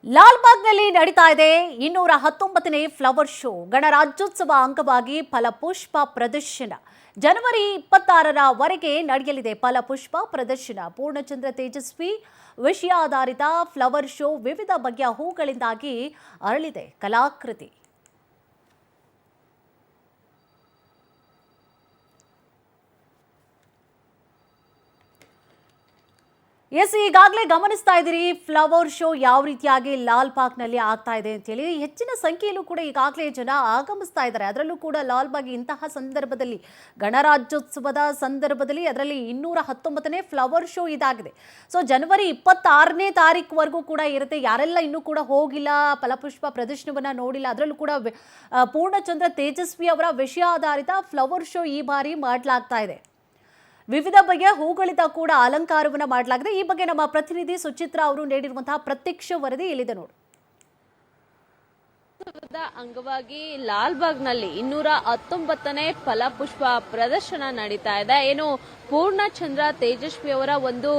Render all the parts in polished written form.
ಲಾಲ್ಬಾಗ್ನಲ್ಲಿ ನಡೀತಾ ಇದೆ 219ನೇ flower show. ಗಣರಾಜ್ಯೋತ್ಸವ ಅಂಗವಾಗಿ ಫಲಪುಷ್ಪ ಪ್ರದರ್ಶನ ಜನವರಿ 26ರವರೆಗೆ ನಡೆಯಲಿದೆ. ಫಲಪುಷ್ಪ ಪ್ರದರ್ಶನ ಪೂರ್ಣಚಂದ್ರ ತೇಜಸ್ವಿ ವಿಷಯಾಧಾರಿತ ಫ್ಲವರ್ ಶೋ. ವಿವಿಧ ಬಗೆಯ ಹೂಗಳಿಂದಾಗಿ ಅರಳಿದೆ ಕಲಾಕೃತಿ. ಈಗಾಗಲೇ ಗಮನಿಸ್ತಾ ಇದ್ದೀರಿ ಫ್ಲವರ್ ಶೋ ಯಾವ ರೀತಿಯಾಗಿ ಲಾಲ್ಬಾಗ್ನಲ್ಲಿ ಆಗ್ತಾ ಇದೆ ಅಂತ ಹೇಳಿ. ಹೆಚ್ಚಿನ ಸಂಖ್ಯೆಯಲ್ಲೂ ಕೂಡ ಈಗಾಗಲೇ ಜನ ಆಗಮಿಸ್ತಾ ಇದ್ದಾರೆ. ಅದರಲ್ಲೂ ಕೂಡ ಲಾಲ್ಬಾಗ್ ಇಂತಹ ಸಂದರ್ಭದಲ್ಲಿ, ಗಣರಾಜ್ಯೋತ್ಸವದ ಸಂದರ್ಭದಲ್ಲಿ ಅದರಲ್ಲಿ 219ನೇ ಫ್ಲವರ್ ಶೋ ಇದಾಗಿದೆ. ಸೊ ಜನವರಿ 26ನೇ ತಾರೀಕುವರೆಗೂ ಕೂಡ ಇರುತ್ತೆ. ಯಾರೆಲ್ಲ ಇನ್ನೂ ಕೂಡ ಹೋಗಿಲ್ಲ, ಫಲಪುಷ್ಪ ಪ್ರದರ್ಶನವನ್ನು ನೋಡಿಲ್ಲ, ಅದರಲ್ಲೂ ಕೂಡ ಪೂರ್ಣಚಂದ್ರ ತೇಜಸ್ವಿ ಅವರ ವಿಷಯಾಧಾರಿತ ಫ್ಲವರ್ ಶೋ ಈ ಬಾರಿ ಮಾಡಲಾಗ್ತಾ ಇದೆ. ವಿವಿಧ ಬಗೆಯ ಹೂಗಳಿಂದ ಕೂಡ ಅಲಂಕಾರವನ್ನು ಮಾಡಲಾಗಿದೆ. ಈ ಬಗ್ಗೆ ನಮ್ಮ ಪ್ರತಿನಿಧಿ ಸುಚಿತ್ರಾ ಅವರು ನೀಡಿರುವಂತಹ ಪ್ರತ್ಯಕ್ಷ ವರದಿ ಇಲ್ಲಿದೆ ನೋಡಿ. ಅಂಗವಾಗಿ ಲಾಲ್ಬಾಗ್ನಲ್ಲಿ 219ನೇ ಫಲಪುಷ್ಪ ಪ್ರದರ್ಶನ ನಡೀತಾ ಇದೆ. ಏನು ಪೂರ್ಣಚಂದ್ರ ತೇಜಸ್ವಿ ಅವರ ಒಂದು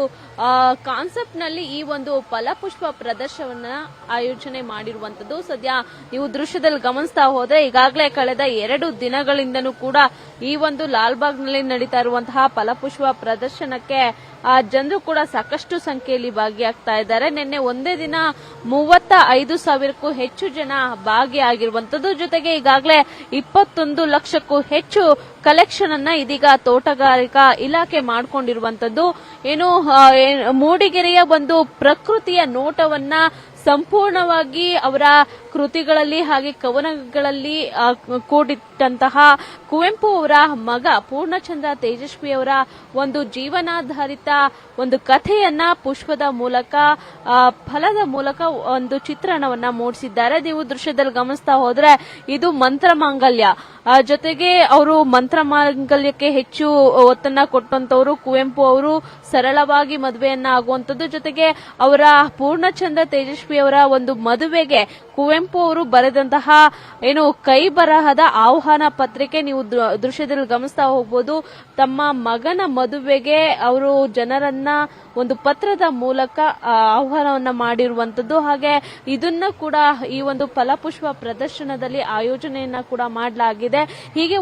ಕಾನ್ಸೆಪ್ಟ್ ನಲ್ಲಿ ಈ ಒಂದು ಫಲಪುಷ್ಪ ಪ್ರದರ್ಶನ ಆಯೋಜನೆ ಮಾಡಿರುವಂತದ್ದು. ಸದ್ಯ ನೀವು ದೃಶ್ಯದಲ್ಲಿ ಗಮನಿಸ್ತಾ ಹೋದ್ರೆ ಈಗಾಗಲೇ ಕಳೆದ 2 ದಿನಗಳಿಂದನೂ ಕೂಡ ಈ ಒಂದು ಲಾಲ್ಬಾಗ್ನಲ್ಲಿ ನಡೀತಾ ಇರುವಂತಹ ಫಲಪುಷ್ಪ ಪ್ರದರ್ಶನಕ್ಕೆ ಜನರು ಕೂಡ ಸಾಕಷ್ಟು ಸಂಖ್ಯೆಯಲ್ಲಿ ಭಾಗಿಯಾಗ್ತಾ ಇದ್ದಾರೆ. ನಿನ್ನೆ ಒಂದೇ ದಿನ 35,000ಕ್ಕೂ ಹೆಚ್ಚು ಜನ ಭಾಗಿಯಾಗಿರುವಂತದ್ದು. ಜೊತೆಗೆ ಈಗಾಗಲೇ 21 ಲಕ್ಷಕ್ಕೂ ಹೆಚ್ಚು ಕಲೆಕ್ಷನ್ ಅನ್ನ ಇದೀಗ ತೋಟಗಾರಿಕಾ ಇಲಾಖೆ ಮಾಡಿಕೊಂಡಿರುವಂತದ್ದು. ಏನು ಮೂಡಿಗೆರೆಯ ಒಂದು ಪ್ರಕೃತಿಯ ನೋಟವನ್ನ ಸಂಪೂರ್ಣವಾಗಿ ಅವರ ಕೃತಿಗಳಲ್ಲಿ ಹಾಗೆ ಕವನಗಳಲ್ಲಿ ಕೂಡಿಟ್ಟಂತಹ ಕುವೆಂಪು ಅವರ ಮಗ ಪೂರ್ಣಚಂದ್ರ ತೇಜಸ್ವಿ ಅವರ ಒಂದು ಜೀವನಾಧಾರಿತ ಒಂದು ಕಥೆಯನ್ನ ಪುಷ್ಪದ ಮೂಲಕ, ಫಲದ ಮೂಲಕ ಒಂದು ಚಿತ್ರಣವನ್ನ ಮೂಡಿಸಿದ್ದಾರೆ. ನೀವು ದೃಶ್ಯದಲ್ಲಿ ಗಮನಿಸ್ತಾ ಹೋದ್ರೆ ಇದು ಮಂತ್ರಮಾಂಗಲ್ಯ. ಜೊತೆಗೆ ಅವರು ಮಂತ್ರಮಾಂಗಲ್ಯಕ್ಕೆ ಹೆಚ್ಚು ಒತ್ತನ್ನ ಕೊಟ್ಟಂತವರು ಕುವೆಂಪು ಅವರು. ಸರಳವಾಗಿ ಮದುವೆಯನ್ನ ಆಗುವಂತದ್ದು. ಜೊತೆಗೆ ಅವರ ಪೂರ್ಣಚಂದ್ರ ತೇಜಸ್ವಿ ಅವರ ಒಂದು ಮದುವೆಗೆ ಕುವೆಂಪು ಅವರು ಬರೆದಂತಹ ಏನು ಕೈ ಬರಹದ ಆಹ್ವಾನ ಪತ್ರಿಕೆ ನೀವು ದೃಶ್ಯದಲ್ಲಿ ಗಮನಿಸ್ತಾ ಹೋಗಬಹುದು. ತಮ್ಮ ಮಗನ ಮದುವೆಗೆ ಅವರು ಜನರನ್ನ ಒಂದು ಪತ್ರದ ಮೂಲಕ ಆಹ್ವಾನವನ್ನ ಮಾಡಿರುವಂತದ್ದು. ಹಾಗೆ ಇದನ್ನ ಕೂಡ ಈ ಒಂದು ಫಲಪುಷ್ಪ ಪ್ರದರ್ಶನದಲ್ಲಿ ಆಯೋಜನೆಯನ್ನ ಕೂಡ ಮಾಡಲಾಗಿದೆ. ಹೀಗೆ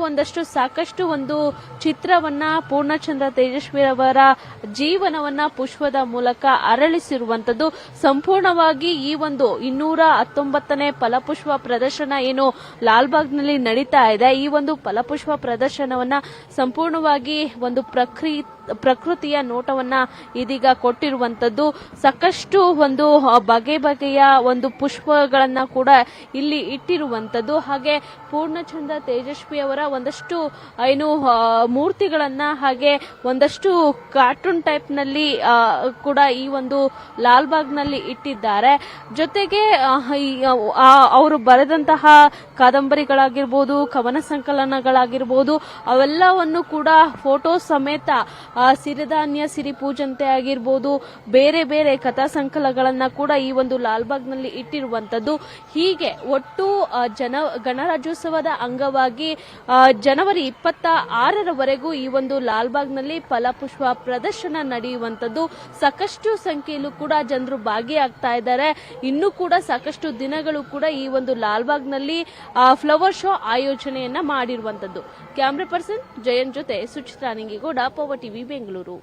ಸಾಕಷ್ಟು ಒಂದು ಚಿತ್ರವನ್ನ ಪೂರ್ಣಚಂದ್ರ ತೇಜಸ್ವಿ ಅವರ ಜೀವನವನ್ನ ಪುಷ್ಪದ ಮೂಲಕ ಅರಳಿಸಿರುವಂತದ್ದು. ಸಂಪೂರ್ಣವಾಗಿ ಈ ಒಂದು 219ನೇ ಫಲಪುಷ್ಪ ಪ್ರದರ್ಶನ ಏನು ಲಾಲ್ಬಾಗ್ನಲ್ಲಿ ನಡೀತಾ ಇದೆ, ಈ ಒಂದು ಫಲಪುಷ್ಪ ಪ್ರದರ್ಶನವನ್ನ ಸಂಪೂರ್ಣವಾಗಿ ಒಂದು ಪ್ರಕೃತಿಯ ನೋಟವನ್ನ ಇದೀಗ ಕೊಟ್ಟಿರುವಂತದ್ದು. ಸಾಕಷ್ಟು ಒಂದು ಬಗೆಯ ಒಂದು ಪುಷ್ಪಗಳನ್ನ ಕೂಡ ಇಲ್ಲಿ ಇಟ್ಟಿರುವಂತದ್ದು. ಹಾಗೆ ಪೂರ್ಣಚಂದ್ರ ತೇಜಸ್ವಿ ಅವರ ಒಂದಷ್ಟು ಏನು ಮೂರ್ತಿಗಳನ್ನ ಹಾಗೆ ಒಂದಷ್ಟು ಕಾರ್ಟೂನ್ ಟೈಪ್ ನಲ್ಲಿ ಕೂಡ ಈ ಒಂದು ಲಾಲ್ಬಾಗ್ನಲ್ಲಿ ಇಟ್ಟಿದ್ದಾರೆ. ಜೊತೆಗೆ ಅವರು ಬರೆದಂತಹ ಕಾದಂಬರಿಗಳಾಗಿರ್ಬೋದು, ಕವನ ಸಂಕಲನಗಳಾಗಿರ್ಬೋದು, ಅವೆಲ್ಲವನ್ನು ಕೂಡ ಫೋಟೋ ಸಮೇತ ಸಿರಿಧಾನ್ಯ ಸಿರಿ ಪೂಜಂತೆ ಆಗಿರ್ಬೋದು, ಬೇರೆ ಬೇರೆ ಕಥಾ ಸಂಕಲನಗಳನ್ನ ಕೂಡ ಈ ಒಂದು ಲಾಲ್ಬಾಗ್ನಲ್ಲಿ ಇಟ್ಟಿರುವಂತದ್ದು. ಹೀಗೆ ಒಟ್ಟು ಗಣರಾಜ್ಯೋತ್ಸವದ ಅಂಗವಾಗಿ ಜನವರಿ 26ರವರೆಗೂ ಈ ಒಂದು ಲಾಲ್ಬಾಗ್ನಲ್ಲಿ ಫಲಪುಷ್ಪ ಪ್ರದರ್ಶನ ನಡೆಯುವಂತದ್ದು. ಸಾಕಷ್ಟು ಸಂಖ್ಯೆಯಲ್ಲೂ ಕೂಡ ಜನರು ಭಾಗಿಯಾಗ್ತಾ ಇದ್ದಾರೆ. ಇನ್ನೂ ಕೂಡ ಸಾಕಷ್ಟು ದಿನಗಳು ಕೂಡ ಈ ಒಂದು ಲಾಲ್ಬಾಗ್ನಲ್ಲಿ ಫ್ಲವರ್ ಶೋ ಆಯೋಜನೆಯನ್ನ ಮಾಡಿರುವಂತದ್ದು. ಕ್ಯಾಮ್ರಾ ಪರ್ಸನ್ ಜಯಂತ್ ಜೊತೆ ಸುಚಿತ್ರಾ ನಿಂಗಿಗೌಡ, ಪವರ್ ಟಿವಿ ಬೆಂಗಳೂರು.